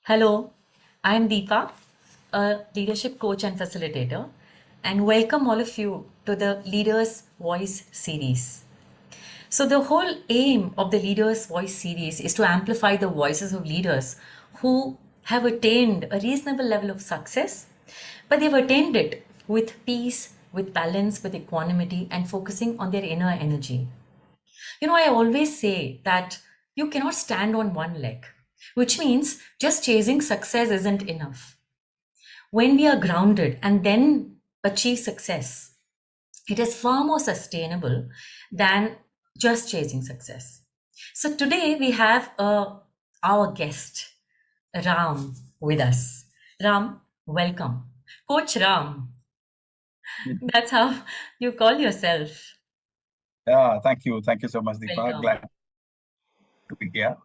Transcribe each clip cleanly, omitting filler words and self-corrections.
Hello, I am Deepa, a leadership coach and facilitator, and welcome all of you to the Leaders Voice series. So, the whole aim of the Leaders Voice series is to amplify the voices of leaders who have attained a reasonable level of success, but they've attained it with peace, with balance, with equanimity, and focusing on their inner energy. I always say that you cannot stand on one leg, which means just chasing success isn't enough. When we are grounded and then achieve success, it is far more sustainable than just chasing success. So today we have our guest, Ram, with us. Ram, welcome. Coach Ram, that's how you call yourself. Yeah, thank you. Thank you so much, Deepa. Welcome. Glad to be here.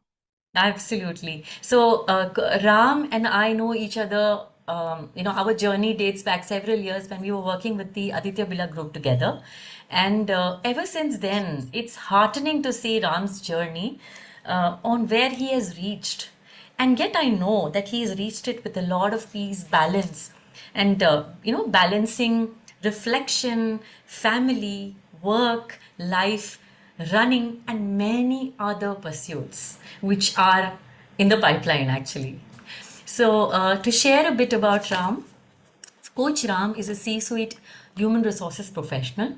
Absolutely. So, Ram and I know each other. Our journey dates back several years when we were working with the Aditya Birla Group together. And ever since then, it's heartening to see Ram's journey on where he has reached. And yet, I know that he has reached it with a lot of peace, balance, and balancing reflection, family, work, life, running, and many other pursuits which are in the pipeline actually. So, to share a bit about Ram, Coach Ram is a C suite human resources professional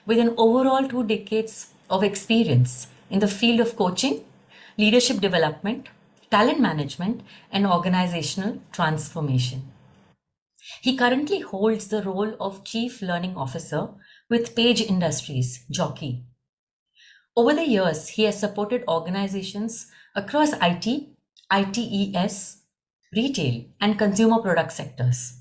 with an overall 2 decades of experience in the field of coaching, leadership development, talent management, and organizational transformation. He currently holds the role of Chief Learning Officer with Page Industries, Jockey. Over the years, he has supported organizations across IT, ITES, retail, and consumer product sectors.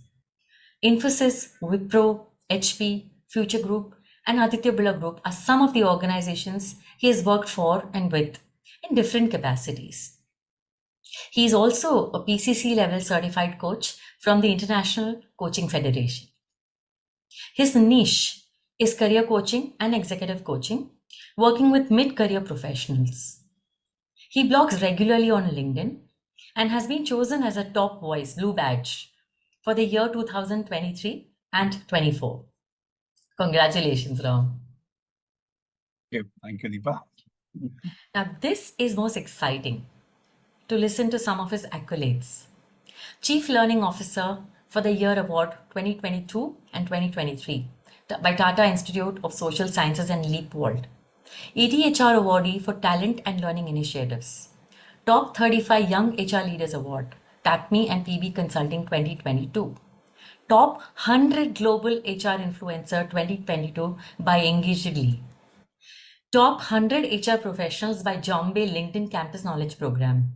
Infosys, Wipro, HP, Future Group, and Aditya Birla Group are some of the organizations he has worked for and with in different capacities. He is also a PCC level certified coach from the International Coaching Federation. His niche is career coaching and executive coaching, working with mid career professionals. He blogs regularly on LinkedIn and has been chosen as a top voice, Blue Badge, for the year 2023 and 24. Congratulations, Ram. Thank you, Deepa. Now, this is most exciting to listen to some of his accolades. Chief Learning Officer for the Year Award 2022 and 2023 by Tata Institute of Social Sciences and Leap World. ETHR Awardee for Talent and Learning Initiatives. Top 35 Young HR Leaders Award, TACME and PB Consulting 2022. Top 100 Global HR Influencer 2022 by Engagedly. Top 100 HR Professionals by Jombe LinkedIn Campus Knowledge Program.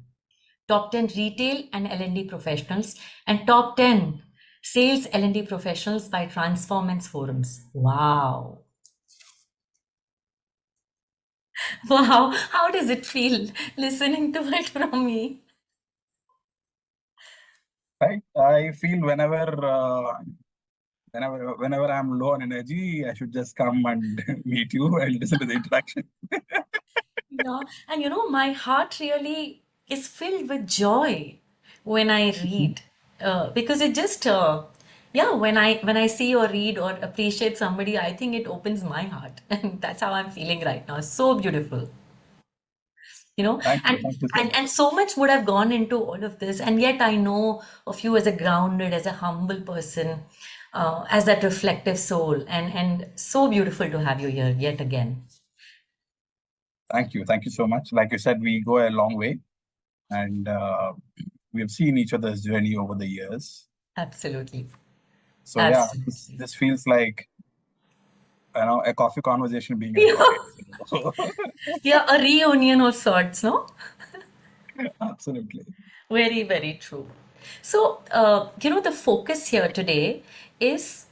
Top 10 Retail and L&D Professionals, and Top 10 Sales L&D Professionals by Transformance Forums. Wow. Wow. How does it feel listening to it from me? Right. I feel whenever I'm low on energy, I should just come and meet you and listen to the introduction. Yeah. And my heart really is filled with joy when I read, because it just, yeah, when I see or read or appreciate somebody, I think it opens my heart, and that's how I'm feeling right now. So beautiful. you know Thank you. and Thank you so and much. and so much would have gone into all of this, and yet I know of you as a grounded, as a humble person, as that reflective soul, and so beautiful to have you here yet again. Thank you. Thank you so much. Like you said, we go a long way and we have seen each other's journey over the years. Absolutely. So yeah, this, Absolutely. this feels like a coffee conversation being Yeah, recorded. So, yeah, a reunion of sorts, no? absolutely. Very, very true. So, the focus here today is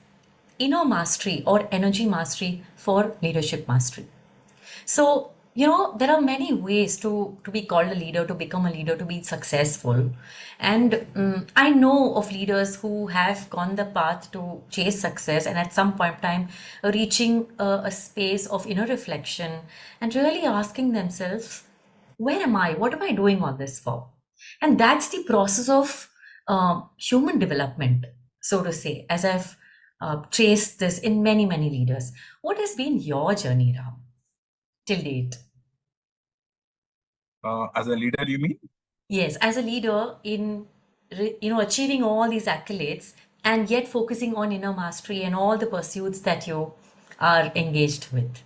inner mastery or energy mastery for leadership mastery. So, there are many ways to be called a leader, to become a leader, to be successful. And I know of leaders who have gone the path to chase success and at some point in time reaching a space of inner reflection and really asking themselves, where am I? What am I doing all this for? And that's the process of human development, so to say, as I've traced this in many, many leaders. What has been your journey, Ram, till date? As a leader, you mean? Yes, as a leader in achieving all these accolades and yet focusing on inner mastery and all the pursuits that you are engaged with.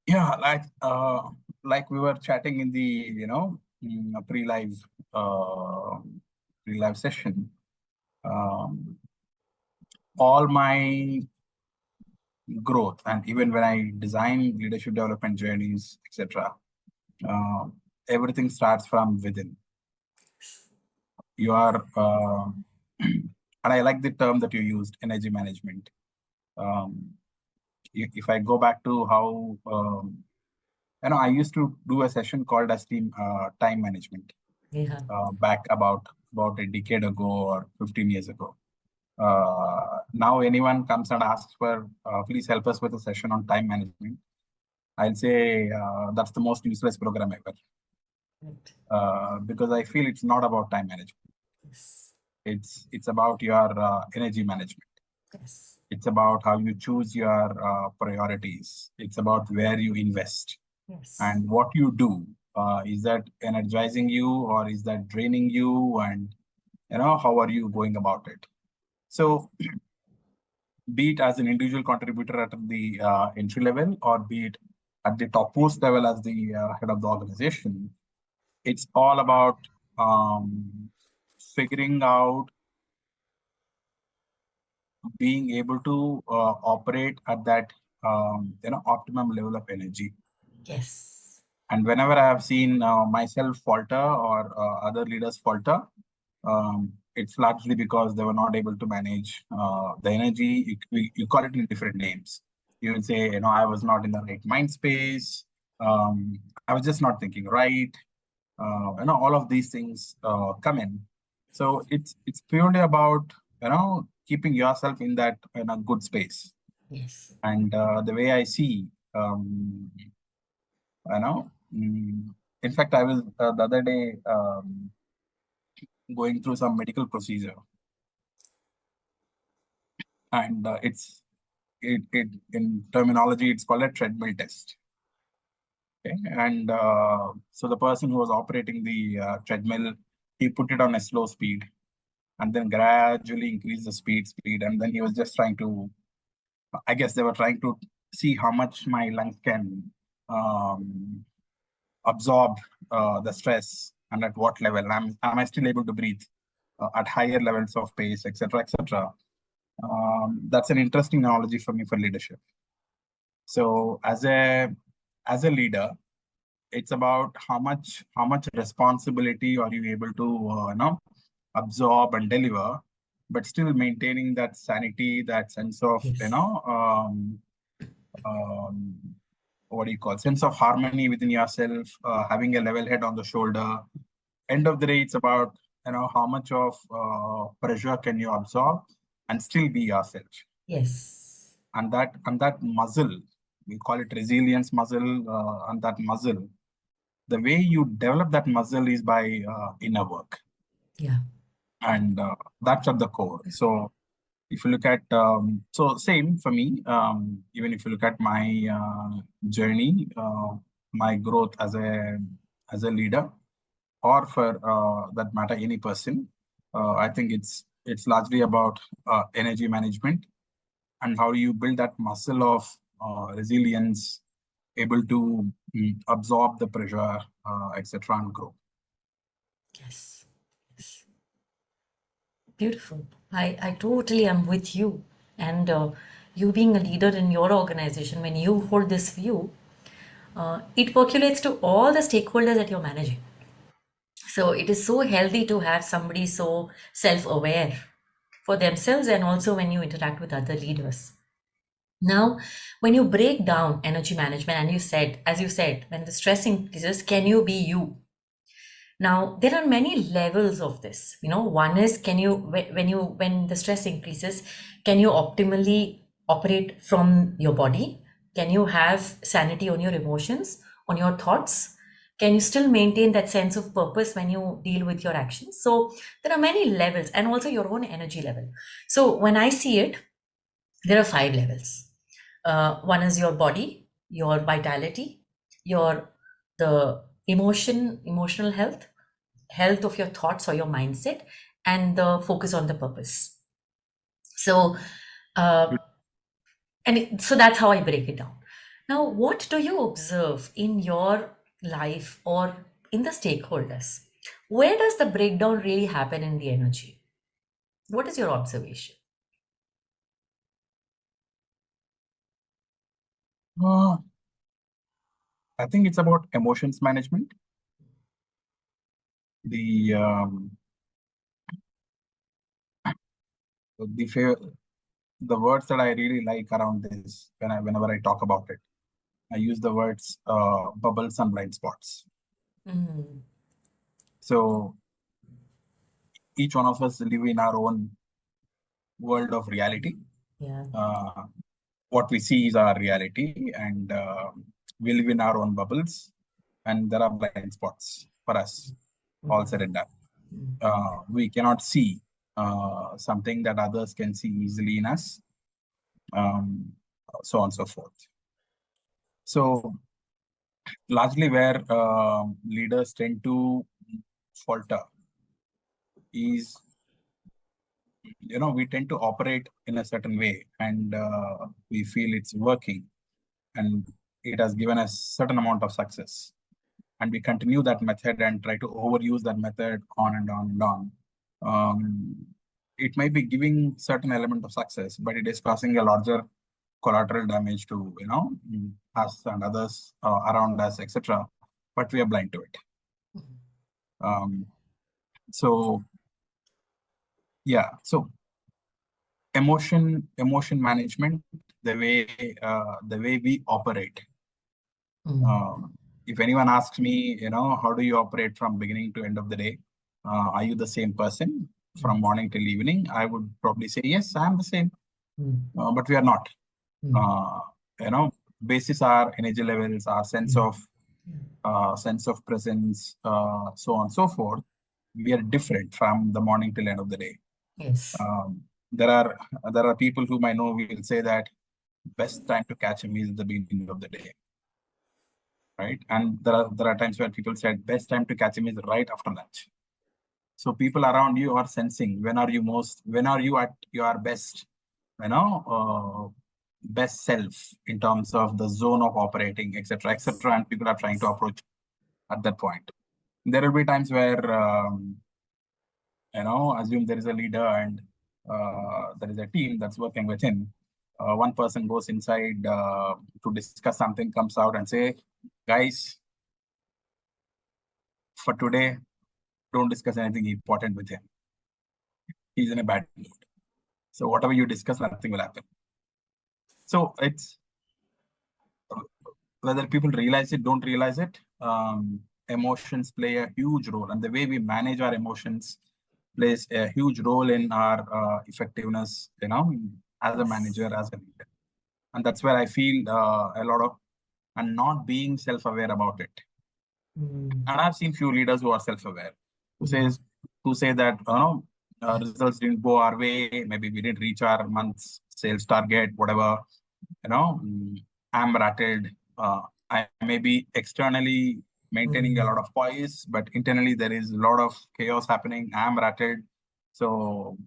Yeah, like we were chatting in the pre-live uh, pre-live session. Um, all my growth, and even when I design leadership development journeys, etc., uh, everything starts from within. You are, and I like the term that you used, energy management. Um, if I go back to how I used to do a session called as team time management Yeah. back about a decade ago or 15 years ago. Now anyone comes and asks for please help us with a session on time management. I'll say that's the most useless program ever Right. because I feel it's not about time management. Yes. It's about your energy management. Yes. It's about how you choose your priorities. It's about where you invest Yes. and what you do. Is that energizing you or is that draining you? And how are you going about it? So, be it as an individual contributor at the entry level or be it at the topmost level as the head of the organization, it's all about figuring out being able to operate at that optimum level of energy. Yes. And whenever I have seen myself falter or other leaders falter, it's largely because they were not able to manage the energy. You call it in different names. You will say, I was not in the right mind space. I was just not thinking right. All of these things come in. So it's purely about keeping yourself in that in a good space. Yes. And the way I see, you know, mm, in fact, I was the other day going through some medical procedure, and it in terminology it's called a treadmill test. Okay, and so the person who was operating the treadmill, he put it on a slow speed and then gradually increase the speed, and then he was just trying to, I guess they were trying to see how much my lungs can um, absorb the stress and at what level am I still able to breathe at higher levels of pace, etc., etc. That's an interesting analogy for me for leadership. So as a leader, it's about how much responsibility are you able to absorb and deliver, but still maintaining that sanity, that sense of Yes. um, what do you call sense of harmony within yourself, having a level head on the shoulder. End of the day, it's about how much of pressure can you absorb and still be yourself. Yes. And that muscle, we call it resilience muscle, and that muscle, the way you develop that muscle is by inner work, Yeah. and that's at the core. So if you look at so same for me, even if you look at my journey, my growth as a leader, or for that matter any person, I think it's largely about energy management and how you build that muscle of resilience, able to absorb the pressure, etc., and grow. Yes. Yes. Beautiful. I totally am with you. And you being a leader in your organization, when you hold this view, it percolates to all the stakeholders that you're managing. So it is so healthy to have somebody so self-aware for themselves and also when you interact with other leaders. Now, when you break down energy management, and as you said, when the stress increases, can you be you? Now, there are many levels of this. One is can you when the stress increases, can you optimally operate from your body? Can you have sanity on your emotions, on your thoughts? Can you still maintain that sense of purpose when you deal with your actions? So there are many levels, and also your own energy level. So when I see it, there are five levels. One is your body, your vitality, your the emotional health, health of your thoughts or your mindset, and the focus on the purpose. So uh, so that's how I break it down. Now, what do you observe in your life or in the stakeholders? Where does the breakdown really happen in the energy? What is your observation? Uh, I think it's about emotions management. The the fa- the words that I really like around this whenever I talk about it, I use the words bubbles and blind spots. Mm, So each one of us live in our own world of reality. yeah. Uh, what we see is our reality, and we live in our own bubbles, and there are blind spots for us, all said and done. We cannot see something that others can see easily in us, um, so on and so forth. So, largely where leaders tend to falter is, we tend to operate in a certain way, and we feel it's working, and it has given us certain amount of success, and we continue that method and try to overuse that method on and on and on. It might be giving certain element of success, but it is causing a larger collateral damage to us and others around us, etc. But we are blind to it. Um, so yeah, so emotion management, the way we operate. Mm, Um, if anyone asks me, how do you operate from beginning to end of the day? Are you the same person from mm, morning till evening? I would probably say yes, I'm the same, mm, but we are not. mm, Uh, you know, basis our energy levels, our mm. sense of presence, so on and so forth. We are different from the morning till end of the day. Yes. Um, there are people whom I know will say that best time to catch him is the beginning of the day, right? And there are times where people said best time to catch him is right after lunch. So people around you are sensing when are you at your best, best self in terms of the zone of operating, etc., etc. And people are trying to approach at that point. There will be times where assume there is a leader and there is a team that's working with him. One person goes inside to discuss something, comes out and say, guys, for today, don't discuss anything important with him. He's in a bad mood. So whatever you discuss, nothing will happen. So it's whether people realize it, don't realize it. Emotions play a huge role, and the way we manage our emotions plays a huge role in our effectiveness. As a Yes. manager, as a leader, and that's where I feel a lot of and not being self-aware about it. Mm, And I've seen few leaders who are self-aware, who mm, says who say that results didn't go our way, maybe we didn't reach our month's sales target, whatever. I'm rattled. I may be externally maintaining a mm, lot of poise, but internally there is a lot of chaos happening. I'm rattled, so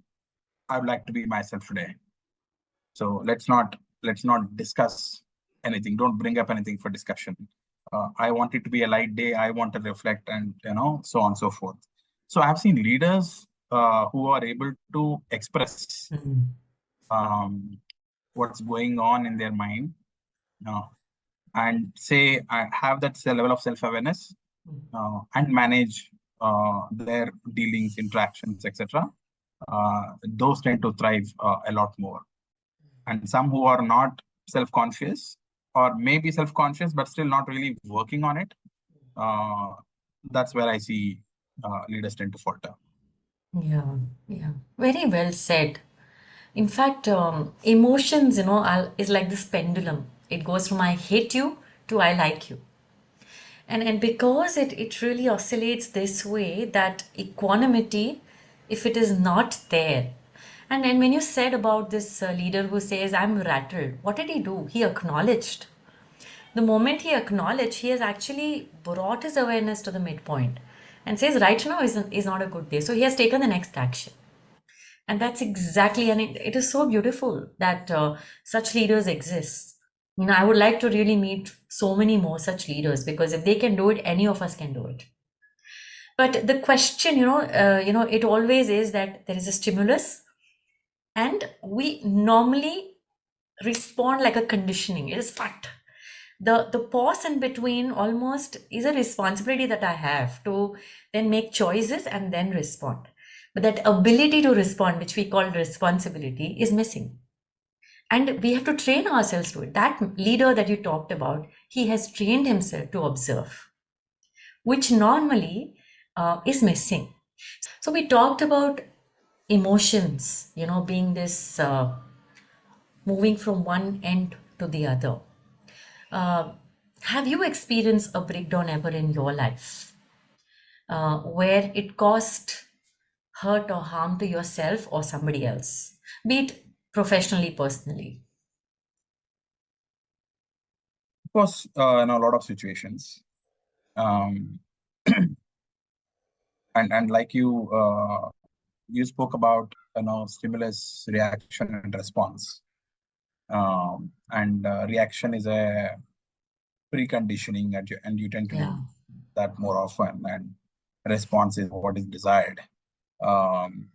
I'd like to be myself today. So let's not discuss anything. Don't bring up anything for discussion. I want it to be a light day. I want to reflect, and so on and so forth. So I've seen leaders who are able to express mm, um, what's going on in their mind, uh, and say I have that level of self-awareness and manage their dealings, interactions, etc. Those tend to thrive a lot more. And some who are not self-conscious or maybe self-conscious but still not really working on it, uh, that's where I see leaders tend to falter. yeah, yeah. Very well said. In fact, emotions, is like this pendulum. It goes from I hate you to I like you. And because it really oscillates this way, that equanimity, if it is not there. And when you said about this leader who says, I'm rattled, what did he do? He acknowledged. The moment he acknowledged, he has actually brought his awareness to the midpoint and says, right now is not a good day. So he has taken the next action. And that's exactly, and it is so beautiful that such leaders exist. I would like to really meet so many more such leaders, because if they can do it, any of us can do it. But the question, it always is that there is a stimulus, and we normally respond like a conditioning. It is fact. The pause in between almost is a responsibility that I have to then make choices and then respond. But that ability to respond, which we call responsibility, is missing. And we have to train ourselves to it. That leader that you talked about, he has trained himself to observe, which normally is missing. So we talked about emotions, being this moving from one end to the other. Uh, have you experienced a breakdown ever in your life where it caused hurt or harm to yourself or somebody else, be it professionally, personally? Of course, in a lot of situations, um, and like you spoke about, stimulus, reaction, and response. And reaction is a preconditioning, and you tend to Yeah. do that more often. And response is what is desired. Um,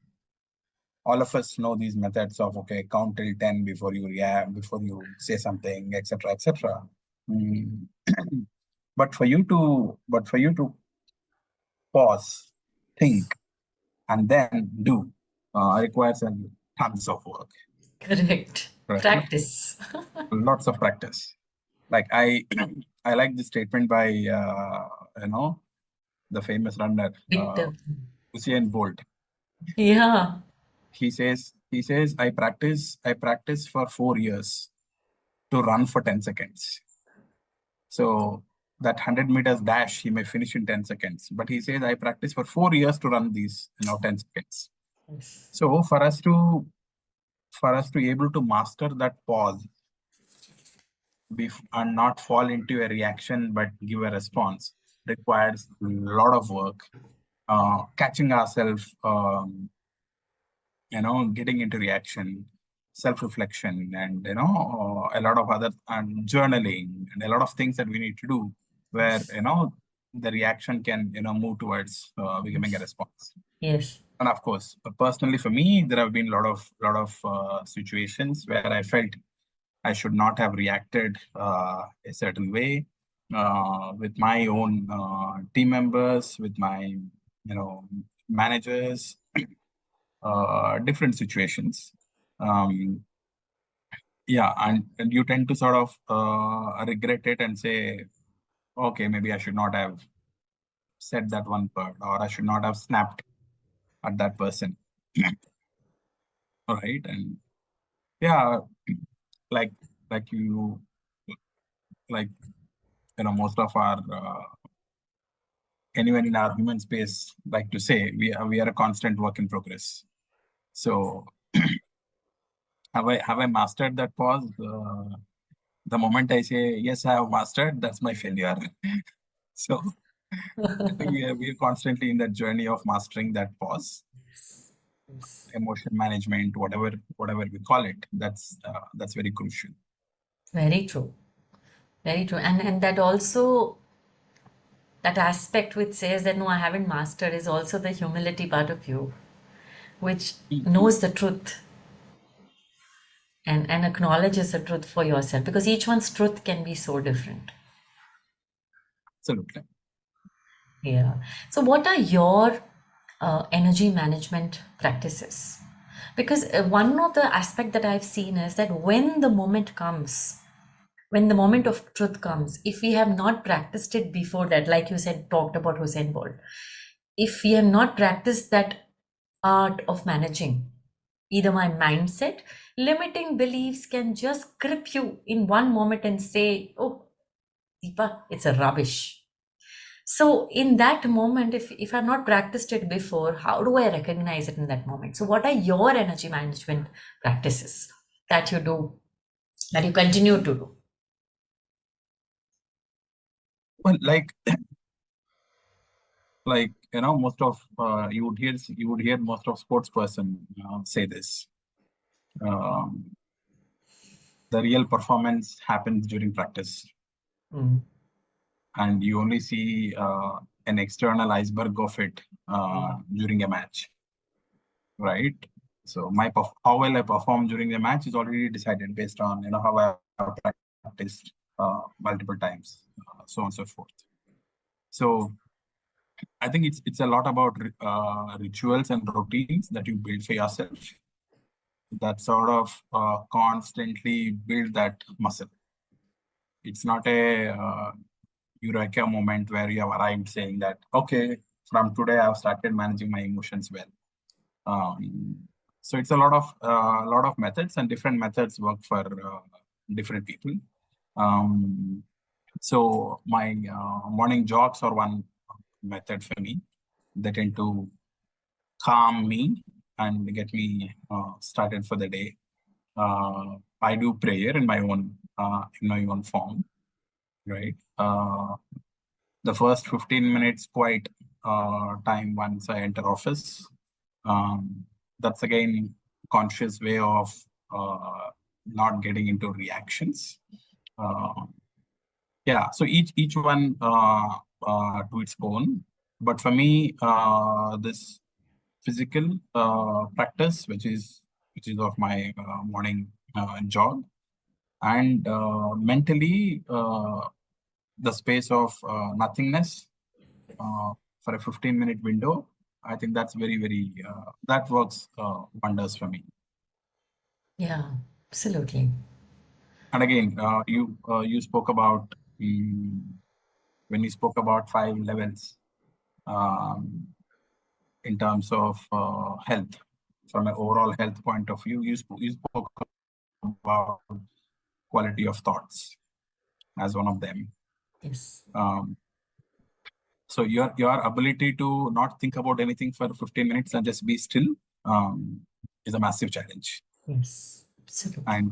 all of us know these methods of, okay, count till 10 before you react, before you say something, etc., etc. Mm. But for you to pause, think, and then do requires tons of work, Correct. right? Practice. Lots of practice. Like I, I like this statement by the famous runner Victor. Usain Bolt. Yeah. He says I practice for 4 years to run for 10 seconds. So that 100 meters dash he may finish in 10 seconds, but he says I practice for 4 years to run these 10 seconds. Yes. So for us to able to master that pause, and not fall into a reaction but give a response, requires a lot of work. Catching ourselves, getting into reaction, self-reflection, and a lot of other, and journaling, and a lot of things that we need to do, where Yes. the reaction can move towards becoming a response. Yes. And of course, personally for me, there have been a lot of situations where I felt I should not have reacted a certain way, with my own team members, with my managers, different situations. Um, yeah, and you tend to sort of regret it and say, okay, maybe I should not have said that one word, or I should not have snapped at that person. All right, and yeah, like like you like most of our anyone in our human space like to say, we are a constant work in progress. So have I mastered that pause? The moment I say yes, I have mastered, that's my failure. So I think we are constantly in that journey of mastering that pause, Yes. emotion management, whatever we call it. That's very crucial. Very true. Very true. And that also, that aspect which says that no, I haven't mastered, is also the humility part of you, which Mm. knows the truth and acknowledges the truth for yourself, because each one's truth can be so different. Absolutely. Yeah. So, what are your energy management practices? Because one of the aspect that I've seen is that when the moment comes, when the moment of truth comes, if we have not practiced it before that, like you said, talked about Hussein Bolt, if we have not practiced that art of managing either my mindset, limiting beliefs can just grip you in one moment and say, oh, Deepa, it's a rubbish. So in that moment, if I've not practiced it before, how do I recognize it in that moment? So what are your energy management practices that you do, that you continue to do? Well, like most of you would hear most of sports person say this. Um, the real performance happens during practice, Mm, and you only see an external iceberg of it mm, during a match, right? So how well I perform during the match is already decided based on how I have practiced multiple times, so on and so forth. So I think it's a lot about rituals and routines that you build for yourself that sort of constantly build that muscle. It's not a eureka moment where you have arrived saying that, okay, from today I've started managing my emotions well. Um, so it's a lot of methods, and different methods work for different people. Um, so my morning jogs are one method for me. They tend to calm me and get me started for the day. I do prayer in my own form, right? The first 15 minutes quiet time once I enter office. Um, that's again conscious way of uh, not getting into reactions. Uh, yeah, so each one to its own. But for me, this physical practice, which is of my morning jog, and mentally the space of nothingness for a 15-minute window. I think that's very that works wonders for me. yeah, absolutely. And again, you spoke about mm, when you spoke about 5 levels um, in terms of health from an overall health point of view. You spoke about quality of thoughts as one of them. Yes, Um, so your ability to not think about anything for 15 minutes and just be still um, is a massive challenge. yes, absolutely. And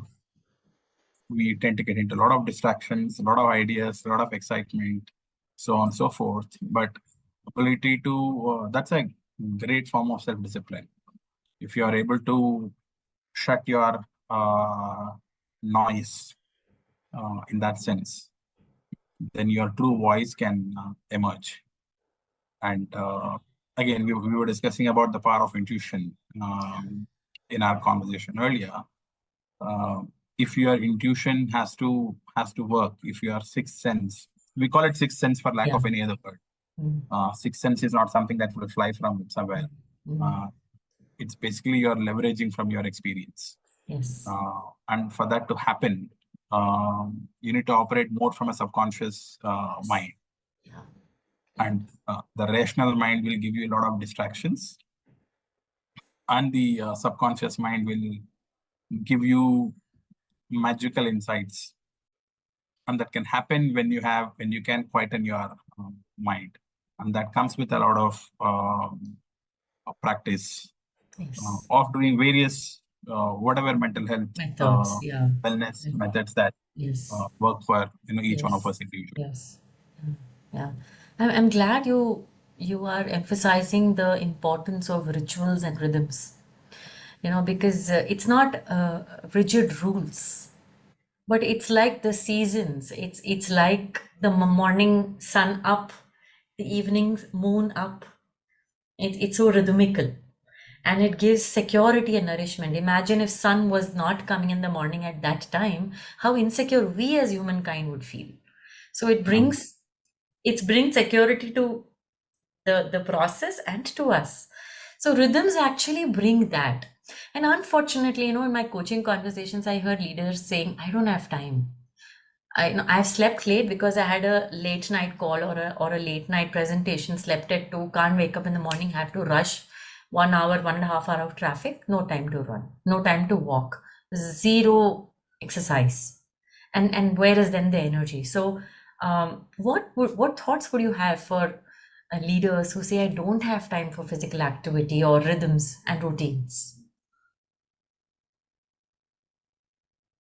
we tend to get into a lot of distractions, a lot of ideas, a lot of excitement, so on and so forth. But ability to that's a great form of self-discipline. If you are able to shut your noise in that sense, then your true voice can emerge. And again, we were discussing about the power of intuition in our conversation earlier. Uh, if your intuition has to work, if your sixth sense, we call it sixth sense for lack Yeah. of any other word. Mm, Sixth sense is not something that will fly from somewhere. mm, mm, Uh, it's basically you're leveraging from your experience. yes. And for that to happen, you need to operate more from a subconscious Yes. mind. Yeah. And the rational mind will give you a lot of distractions, and the subconscious mind will give you magical insights, and that can happen when you can quieten your mind, and that comes with a lot of practice Yes. of doing various whatever mental health Methods. Yeah. wellness Mm, methods that yes. work for each one of Yes. us individually. Yes. Yeah. Yeah. I'm glad you are emphasizing the importance of rituals and rhythms. Because it's not rigid rules, but it's like the seasons. It's like the morning sun up, the evening moon up. It's so rhythmical, and it gives security and nourishment. Imagine if sun was not coming in the morning at that time, how insecure we as humankind would feel. So Um, it brings security to the process and to us. So rhythms actually bring that. And unfortunately, in my coaching conversations, I heard leaders saying, I don't have time. I've slept late because I had a late night call or a late night presentation, slept at 2, can't wake up in the morning, have to rush 1 hour, 1.5 hour of traffic, no time to run, no time to walk, zero exercise. And where is then the energy? So What thoughts would you have for leaders who say, I don't have time for physical activity or rhythms and routines?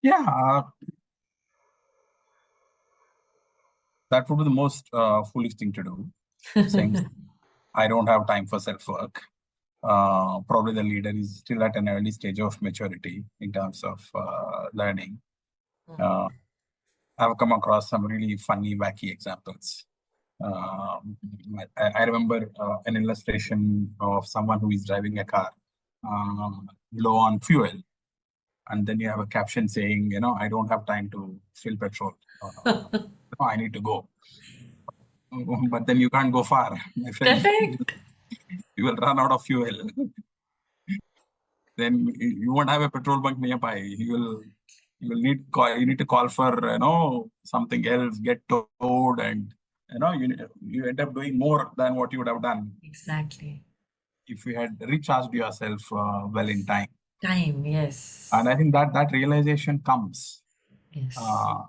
Yeah, that would be the most foolish thing to do, saying I don't have time for self-work. Probably the leader is still at an early stage of maturity in terms of learning. Uh, I've come across some really funny, wacky examples. Um, I remember an illustration of someone who is driving a car low on fuel, and then you have a caption saying, I don't have time to fill petrol. I need to go. But then you can't go far, my friend. Correct. You will run out of fuel. Then you won't have a petrol bunk nearby. You need to call for something else, get towed, and you end up doing more than what you would have done Exactly. if you had recharged yourself well in time. Time, And yes. I think that realization comes Yes. uh,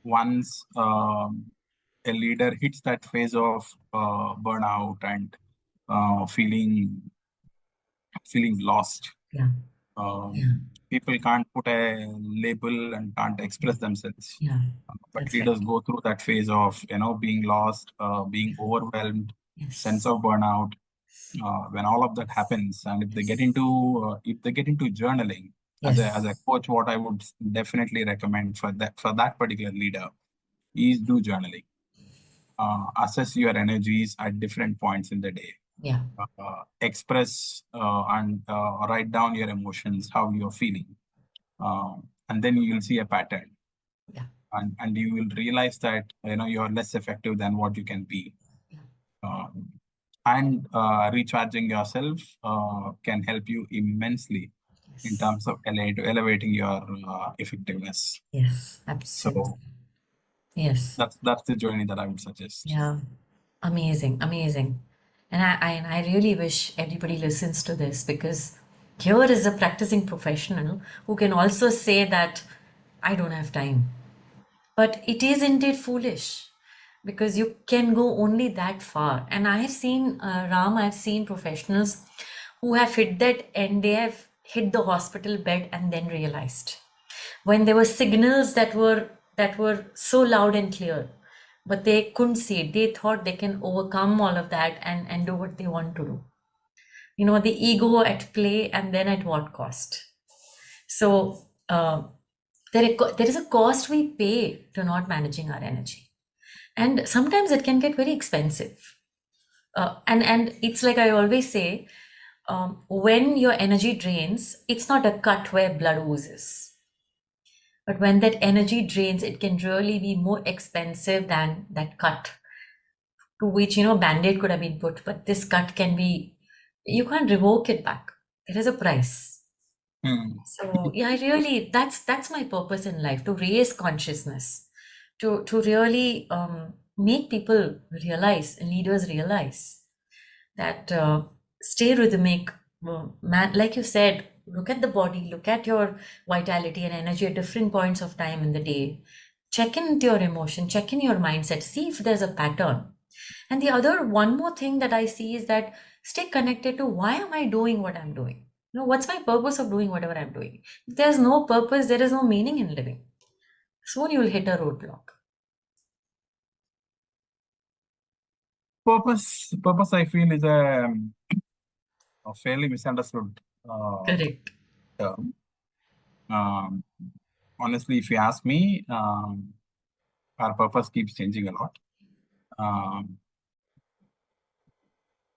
once a leader hits that phase of burnout and feeling lost. Yeah. Yeah. People can't put a label and can't express themselves. Yeah. But That's right. leaders go through that phase of being lost, being overwhelmed, sense Yes. of burnout. When all of that happens, and if they get into journaling as a Yes. coach, what I would definitely recommend for that particular leader is do journaling. Assess your energies at different points in the day. Yeah. Express and write down your emotions, how you're feeling, and then you'll see a pattern, Yeah. and you will realize that you're less effective than what you can be. Yeah. Um, and recharging yourself can help you immensely in Yes. terms of elevating your effectiveness. Yes. Absolutely. So Yes. that's the journey that I would suggest. Yeah. Amazing. Amazing. And I really wish everybody listens to this, because here is a practicing professional who can also say that I don't have time. But it is indeed foolish, because you can go only that far. And I have seen, Ram, I've seen professionals who have hit that and they have hit the hospital bed and then realized, when there were signals that were so loud and clear, but they couldn't see it. They thought they can overcome all of that and do what they want to do. The ego at play, and then at what cost? So there is a cost we pay to not managing our energy, and sometimes it can get very expensive. And it's like I always say, when your energy drains, it's not a cut where blood oozes. But when that energy drains, it can really be more expensive than that cut, to which, band-aid could have been put. But this cut can be, you can't revoke it back. There is a price. Hmm. So yeah, that's my purpose in life, to raise consciousness, to really make people realize, leaders realize that stay rhythmic, man, like you said, look at the body, look at your vitality and energy at different points of time in the day. Check into your emotion, check in your mindset, see if there's a pattern. And the other one more thing that I see is that stay connected to, why am I doing what I'm doing? What's my purpose of doing whatever I'm doing? If there's no purpose, there is no meaning in living. Soon you will hit a roadblock. Purpose, I feel, is a fairly misunderstood Correct. term. Um, Honestly, if you ask me, our purpose keeps changing a lot. Um,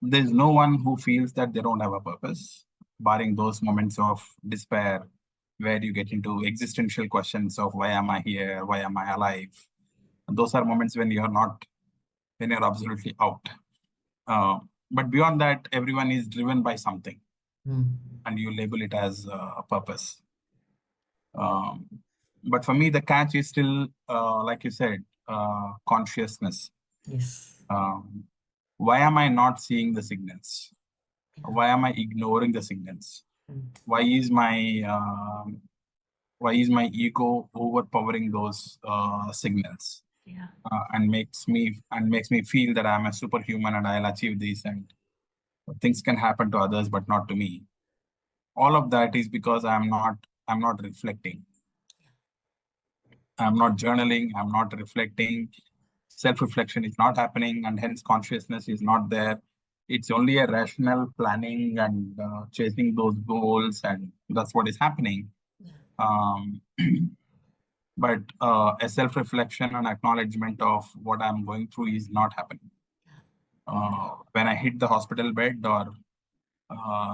there's no one who feels that they don't have a purpose, barring those moments of despair where you get into existential questions of why am I here? Why am I alive? And those are moments when you're absolutely out. But beyond that, everyone is driven by something, Mm. and you label it as a purpose. Um, but for me, the catch is still, like you said, consciousness. Yes. Um, why am I not seeing the signals? Yeah. Why am I ignoring the signals? Mm. Why is my ego overpowering those signals? Yeah. and makes me feel that I'm a superhuman and I'll achieve this and things can happen to others but not to me. All of that is because I'm not reflecting. I'm not journaling. I'm not reflecting. Self-reflection is not happening, and hence consciousness is not there. It's only a rational planning and chasing those goals, and that's what is happening. Yeah. Um, but a self-reflection and acknowledgement of what I'm going through is not happening. When I hit the hospital bed, or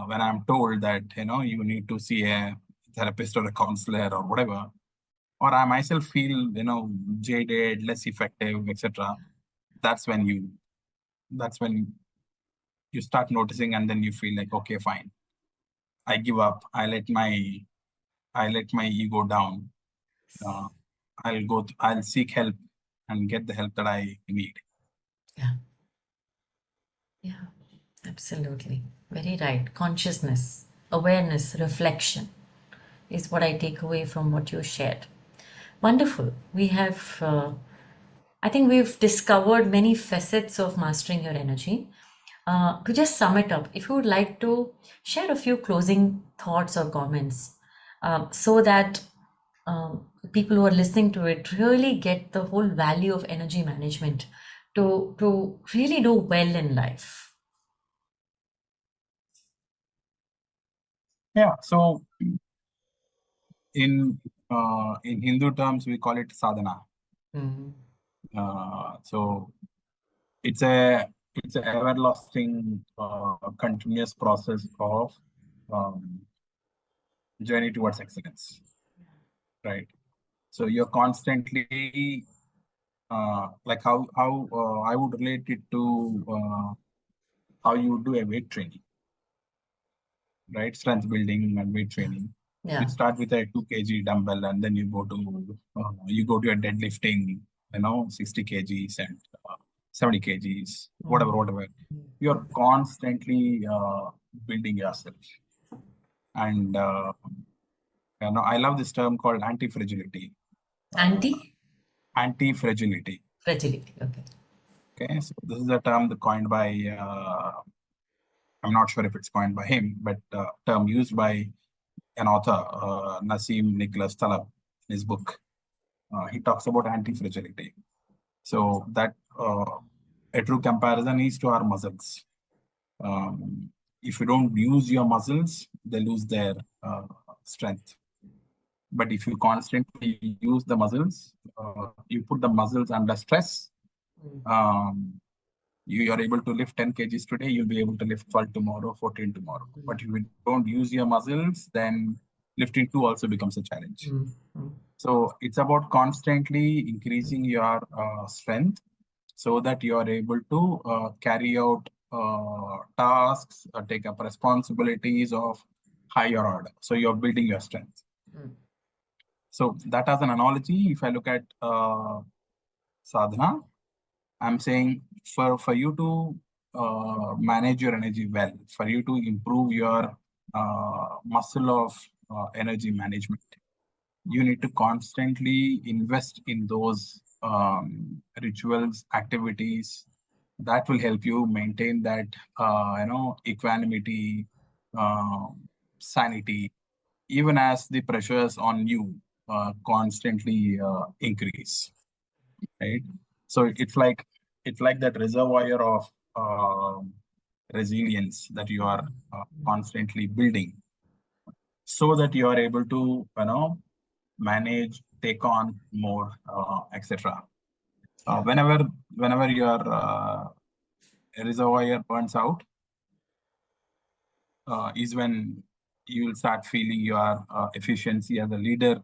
when I'm told that you need to see a therapist or a counselor or whatever, or I myself feel jaded, less effective, etc. That's when you that's when you start noticing, and then you feel like, okay, fine, I give up. I let my ego down. Uh, I'll seek help and get the help that I need. Yeah. Yeah. Absolutely. Very right. Consciousness, awareness, reflection is what I take away from what you shared. Wonderful. I think we've discovered many facets of mastering your energy. To just sum it up, if you would like to share a few closing thoughts or comments, so that people who are listening to it really get the whole value of energy management to really do well in life. Yeah. So in Hindu terms, we call it sadhana. Mm. So it's a it's an everlasting, continuous process of um, journey towards excellence, right? So you're constantly, like how I would relate it to how you do a weight training, right? Strength building and weight Yeah. training. You Yeah. start with a 2 kg dumbbell, and then you go to a deadlifting, 60 kgs and 70 kgs, whatever, Mm. whatever. You're constantly building yourself, and I love this term called anti-fragility. Uh, Anti Anti-fragility. fragility. Okay. Okay, so this is a term that coined by I'm not sure if it's coined by him, but term used by an author, Nassim Nicholas Taleb, in his book. He talks about anti-fragility. So that a true comparison is to our muscles. Um, if you don't use your muscles, they lose their strength. But if you constantly use the muscles, you put the muscles under stress. Mm. Um, you are able to lift 10 kgs today, you'll be able to lift 12 tomorrow, 14 tomorrow. But if you don't use your muscles, then lifting two also becomes a challenge. Mm. Mm. So it's about constantly increasing your strength so that you are able to carry out tasks, take up responsibilities of higher order. So you're building your strength. Mm. So that as an analogy, if I look at sadhana, I'm saying for you to manage your energy well, for you to improve your muscle of energy management, you need to constantly invest in those rituals, activities that will help you maintain that equanimity, uh, sanity, even as the pressures on you constantly increase, right? So it's like that reservoir of resilience that you are constantly building, so that you are able to manage, take on more, etc. Yeah. Whenever your reservoir burns out, is when you will start feeling your efficiency as a leader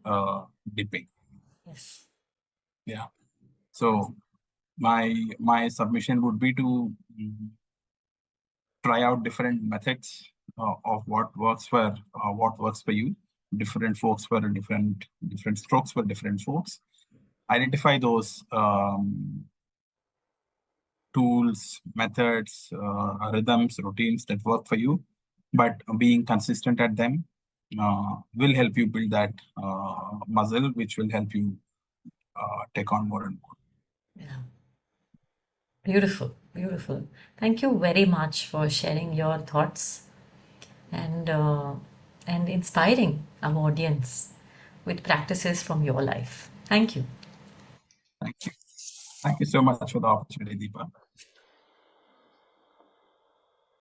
dipping. Yes. Yeah. So my submission would be to try out different methods of what works for you. Different folks for different strokes for different folks. Identify those tools, methods, rhythms, routines that work for you, but being consistent at them will help you build that muscle, which will help you take on more and more. Yeah. Beautiful, beautiful. Thank you very much for sharing your thoughts and inspiring our audience with practices from your life. Thank you. Thank you. Thank you so much for the opportunity, Deepa.